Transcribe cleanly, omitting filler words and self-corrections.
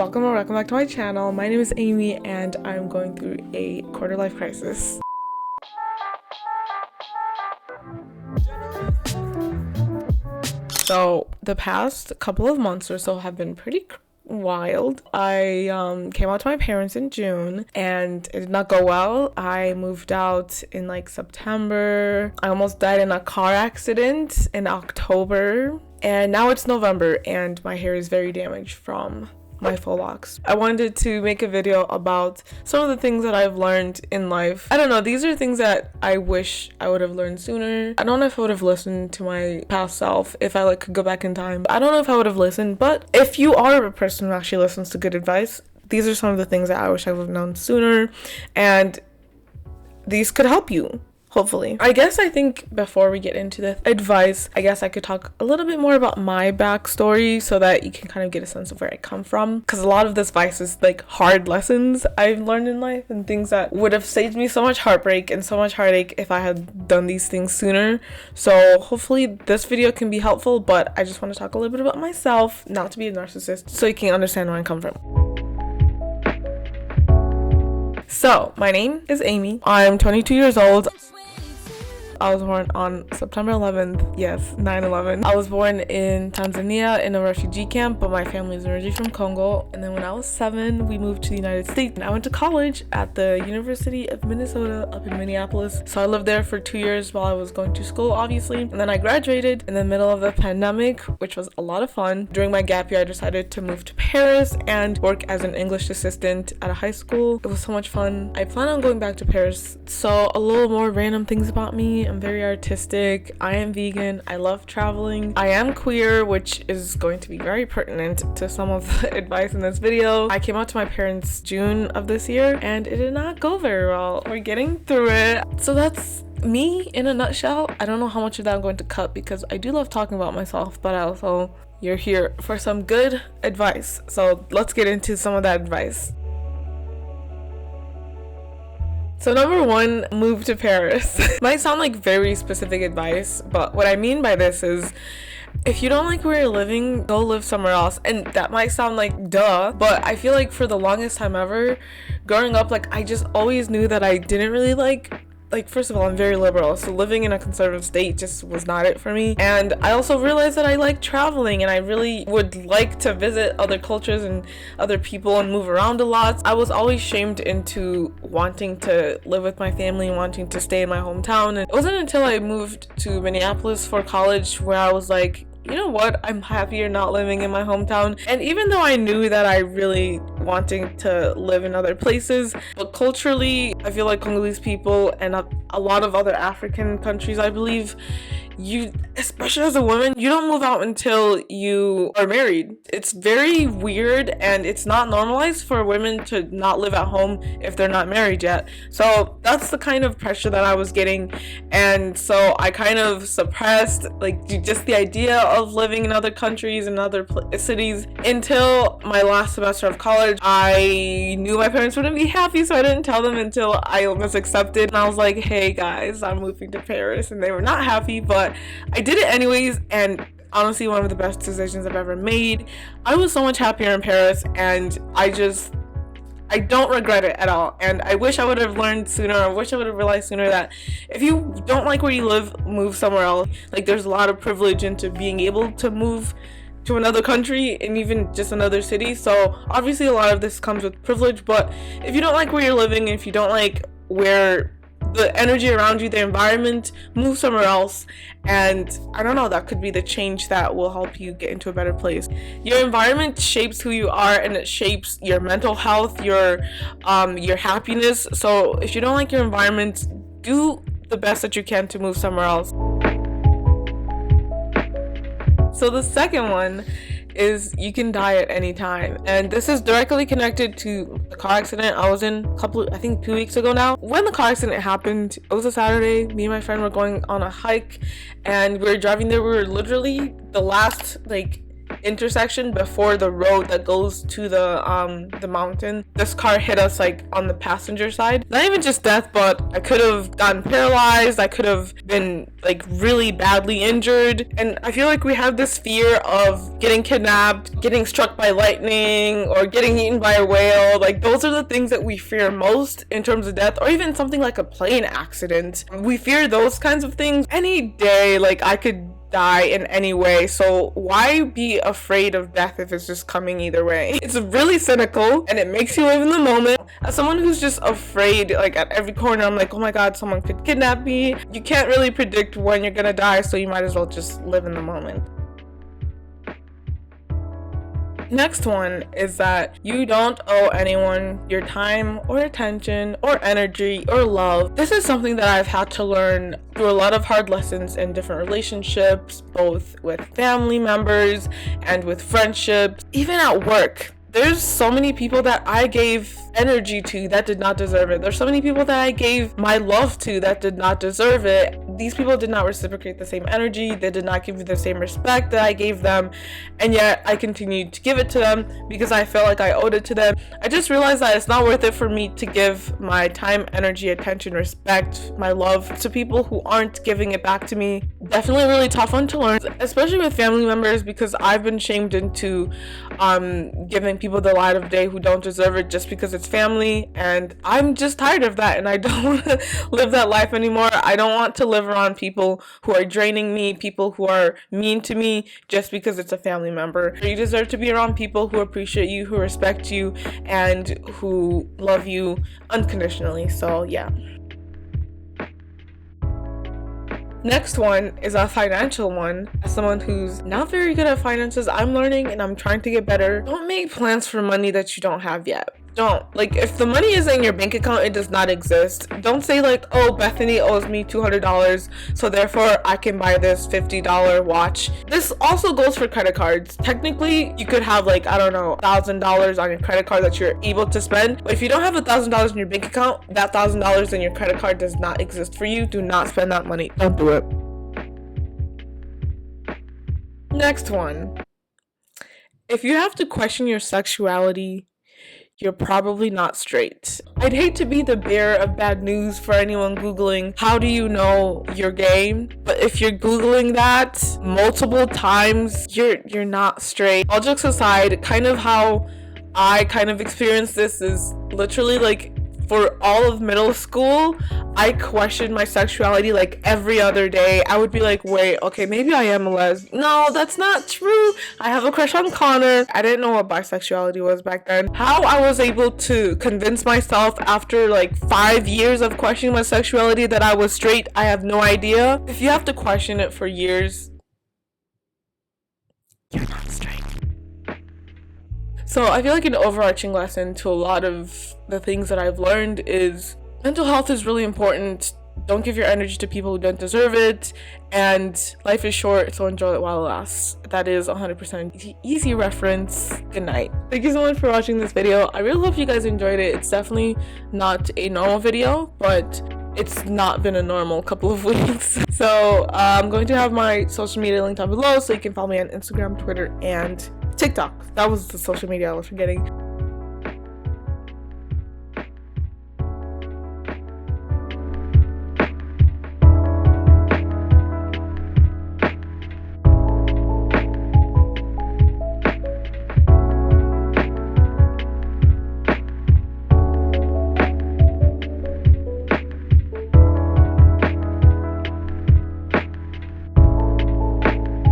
Welcome or welcome back to my channel. My name is Amy and I'm going through a quarter life crisis. So the past couple of months or so have been pretty wild. I came out to my parents in June and it did not go well. I moved out in like September. I almost died in a car accident in October. And now it's November and my hair is very damaged from my faux locks. I wanted to make a video about some of the things that I've learned in life. I don't know, these are things that I wish I would have learned sooner. I don't know if I would have listened to my past self if I could go back in time. I don't know if I would have listened, but if you are a person who actually listens to good advice, these are some of the things that I wish I would have known sooner, and these could help you. Hopefully. I think before we get into the advice, I guess I could talk a little bit more about my backstory so that you can kind of get a sense of where I come from. Because a lot of this advice is like hard lessons I've learned in life and things that would have saved me so much heartbreak and so much heartache if I had done these things sooner. So hopefully this video can be helpful, but I just want to talk a little bit about myself, not to be a narcissist, so you can understand where I come from. So my name is Amy. I'm 22 years old. I was born on September 11th, yes, 9/11. I was born in Tanzania in a refugee camp, but my family is originally from Congo. And then when I was 7, we moved to the United States. And I went to college at the University of Minnesota up in Minneapolis. So I lived there for 2 years while I was going to school, obviously. And then I graduated in the middle of the pandemic, which was a lot of fun. During my gap year, I decided to move to Paris and work as an English assistant at a high school. It was so much fun. I plan on going back to Paris. So a little more random things about me. I'm very artistic. I am vegan. I love traveling. I am queer, which is going to be very pertinent to some of the advice in this video. I came out to my parents June of this year and it did not go very well. We're getting through it. So that's me in a nutshell. I don't know how much of that I'm going to cut because I do love talking about myself, but also you're here for some good advice. So let's get into some of that advice. So number 1, move to Paris. Might sound like very specific advice, but what I mean by this is if you don't like where you're living, go live somewhere else. And that might sound like duh, but I feel like for the longest time ever, growing up, I just always knew that I didn't really like first of all, I'm very liberal, so living in a conservative state just was not it for me. And I also realized that I like traveling and I really would like to visit other cultures and other people and move around a lot. I was always shamed into wanting to live with my family and wanting to stay in my hometown. And it wasn't until I moved to Minneapolis for college where I was like, you know what, I'm happier not living in my hometown. And even though I knew that I really wanting to live in other places, but culturally I feel like Congolese people and a lot of other African countries, I believe, you, especially as a woman, you don't move out until you are married. It's very weird and it's not normalized for women to not live at home if they're not married yet. So that's the kind of pressure that I was getting, and so I kind of suppressed just the idea of living in other countries and other cities until my last semester of college. I knew my parents wouldn't be happy, so I didn't tell them until I was accepted, and I was like, hey guys, I'm moving to Paris, and they were not happy, but I did it anyways, and honestly one of the best decisions I've ever made. I was so much happier in Paris, and I don't regret it at all, and I wish I would have learned sooner. I wish I would have realized sooner that if you don't like where you live, move somewhere else. There's a lot of privilege into being able to move to another country and even just another city. So obviously a lot of this comes with privilege, but if you don't like where you're living, if you don't like where the energy around you, the environment, move somewhere else. And I don't know, that could be the change that will help you get into a better place. Your environment shapes who you are, and it shapes your mental health, your happiness. So if you don't like your environment, do the best that you can to move somewhere else. So the second one is you can die at any time, and this is directly connected to the car accident I was in I think 2 weeks ago now. When the car accident happened, it was a Saturday. Me and my friend were going on a hike and we were driving there. We were literally the last intersection before the road that goes to the mountain. This car hit us like on the passenger side. Not even just death, but I could have gotten paralyzed. I could have been like really badly injured. And I feel like we have this fear of getting kidnapped, getting struck by lightning, or getting eaten by a whale. Like those are the things that we fear most in terms of death, or even something like a plane accident. We fear those kinds of things. Any day, like I could die in any way, so why be afraid of death if it's just coming either way? It's really cynical and it makes you live in the moment. As someone who's just afraid, like at every corner I'm like, oh my god, someone could kidnap me. You can't really predict when you're gonna die, so you might as well just live in the moment. Next one is that you don't owe anyone your time or attention or energy or love. This is something that I've had to learn through a lot of hard lessons in different relationships, both with family members and with friendships, even at work. There's so many people that I gave energy to that did not deserve it. There's so many people that I gave my love to that did not deserve it. These people did not reciprocate the same energy. They did not give me the same respect that I gave them. And yet I continued to give it to them because I felt like I owed it to them. I just realized that it's not worth it for me to give my time, energy, attention, respect, my love to people who aren't giving it back to me. Definitely a really tough one to learn, especially with family members, because I've been shamed into giving people the light of day who don't deserve it just because it's family, and I'm just tired of that, and I don't want to live that life anymore. I don't want to live around people who are draining me, people who are mean to me just because it's a family member. You deserve to be around people who appreciate you, who respect you, and who love you unconditionally. So yeah. Next one is a financial one. As someone who's not very good at finances, I'm learning and I'm trying to get better. Don't make plans for money that you don't have yet. Don't. Like, if the money is in your bank account, it does not exist. Don't say like, oh, Bethany owes me $200, so therefore I can buy this $50 watch. This also goes for credit cards. Technically, you could have like, I don't know, $1,000 on your credit card that you're able to spend. But if you don't have $1,000 in your bank account, that $1,000 in your credit card does not exist for you. Do not spend that money. Don't do it. Next one. If you have to question your sexuality, you're probably not straight. I'd hate to be the bearer of bad news for anyone Googling, how do you know you're gay? But if you're Googling that multiple times, you're not straight. All jokes aside, kind of how I kind of experienced this is literally like for all of middle school, I questioned my sexuality like every other day. I would be like, wait, okay, maybe I am a lesbian. No, that's not true. I have a crush on Connor. I didn't know what bisexuality was back then. How I was able to convince myself after like 5 years of questioning my sexuality that I was straight, I have no idea. If you have to question it for years, you're not straight. So I feel like an overarching lesson to a lot of the things that I've learned is mental health is really important. Don't give your energy to people who don't deserve it. And life is short, so enjoy it while it lasts. That is 100% easy reference. Good night. Thank you so much for watching this video. I really hope you guys enjoyed it. It's definitely not a normal video, but it's not been a normal couple of weeks. So I'm going to have my social media linked down below, so you can follow me on Instagram, Twitter, and TikTok. That was the social media I was forgetting.